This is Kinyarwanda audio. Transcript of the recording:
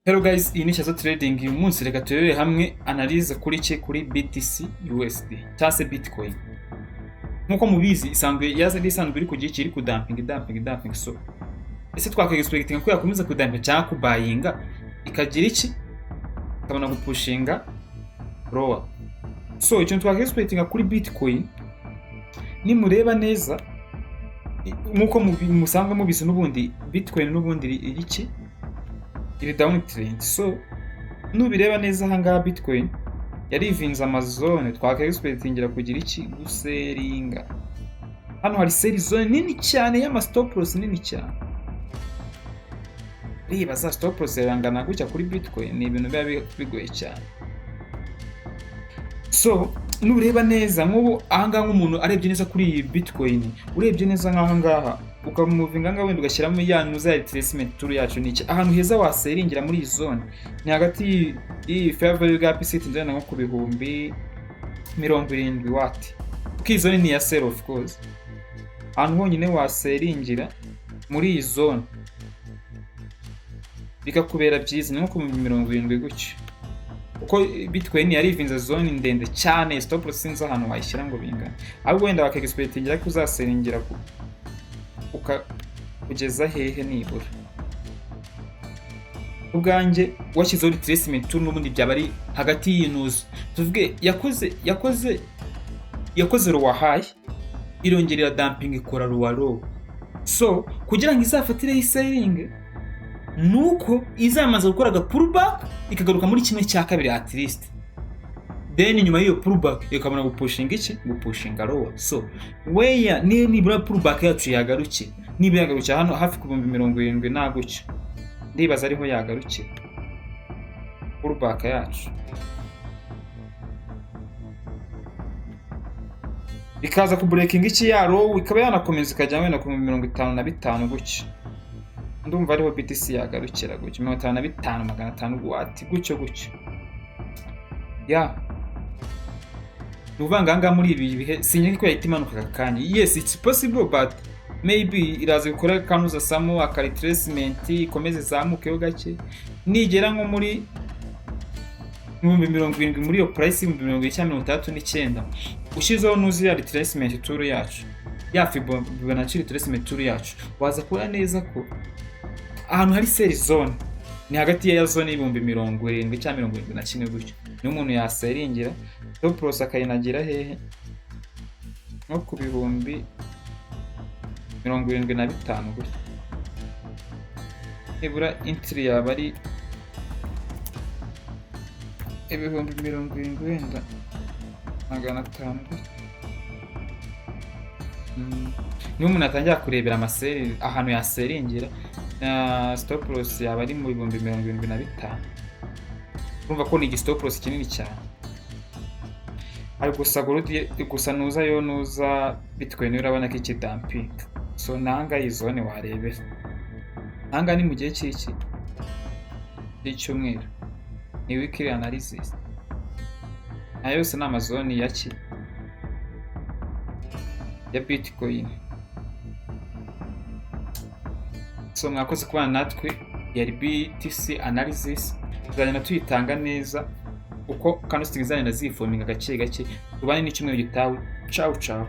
Hello guys, iyi ni Shyazoo Trading. Uyu munsi reka turebere hamwe analyze kuri BTCUSD cyase Bitcoin. Nkuko mubizi isanzwe iri kugira iri ku dumping so. Ese twakexpectinga ko yakomeza kudumping cyangwa kubuyinga ikagira iki? Kabona gupushinga lower. So icyo twakexpectinga kuri Bitcoin ni mureba neza nkuko musanzwe mubizi n'ubundi Bitcoin n'ubundi iri iki? Iri down trend. So nubireba neza hanga Bitcoin yarivinze amazone twakexpectingira kugira iki? Guseringa. Hano hari sell zone nini cyane y'ama stop loss nini cyane. Riba za stop loss yarangana gutya kuri Bitcoin ni ibintu biba bigoye cyane. So nureba neza nk'ubu ahanga nk'umuntu arebye neza kuri iyi Bitcoin, urebye neza nk'aha ngaha ukamuvinga nga wenda ugashyiramo ya nuza retracement tool yacu niki ahantu heza waseringira muri iyi zone ni hagati iyi fair value gap sitinze nko ku bihumbi 70 watt. Ki zone ni ya sell of course. Ahantu honyine waseringira muri iyi zone bikakubera byiza nko ku 70 gutyo. Uko Bitcoin yarivinze zone ndende cyane stop loss sinza ahantu wayishyira ngo bingana. Ahubwo wenda bakexpectingira ko uzaseringira kugeza hehe nibura. Ubwanjye washyizeho retracement tool n'ubundi byaba ari hagati y'inuzo. Tuvuge yakoze lower high irongerera dumping ikora lower low. So kugira ngo izafatire selling nuko izamaze gukora pullback ikagaruka muri kimwe cya kabiri at least. Then nyuma y'iyo pullback ikabona gupushinga iki? Gupushinga lower. So weya nibura pullback yacu yagaruke. Niba yagaruke hano hafi ku 70 nagucyo. Ndibaza ariho yagaruke. Pullback yacu ikaza ku breaking iki ya low ikaba yanakomeza ikajya wenda ku 55 gutyo. Ndumva ariho BTC yagarukira gutyo 55,500 watt gutyo. Ya Nuvanga muri ibi bihe sinye ko yahitimanuka kakanya. Yes, it's possible but maybe iraza gukora kanuza samo retracement ikomeze zamukeho gake nigera nko muri 70 muri yo price 70,39 ushizeho nuzi retracement tool yacu ya Fibonacci retracement tool yacu waza kura neza ko ahantu hari sell zone ni hagati ya zone y'ibihumbi 70 cyangwa 71 gutyo. Niyo umuntu yaseringira stop loss akayinagira hehe nko ku bihumbi 75 gutyo. Ibura entry yaba ari ibihumbi 70 wenda 500. Niyo umuntu atangira kurebera amaseri ahantu yaseringira stop loss yaba ari mu bihumbi 75. Urumva ko ni stop loss kinini cyane. Ariko gusa nuza Bitcoin urabona ko iki dumping. So nanga izone warebe. Nanga ni mu gihe cy'iki icyumweru. Ni weekly analysis. Ayo se n'amazone yaki ya Bitcoin. So mwakoze kubana natwe yari BTC analysis. Tuzagenda tuyitanga neza uko candlestick zizagenda ziforminga gake tubane n'icyumweru gitawe. Ciao.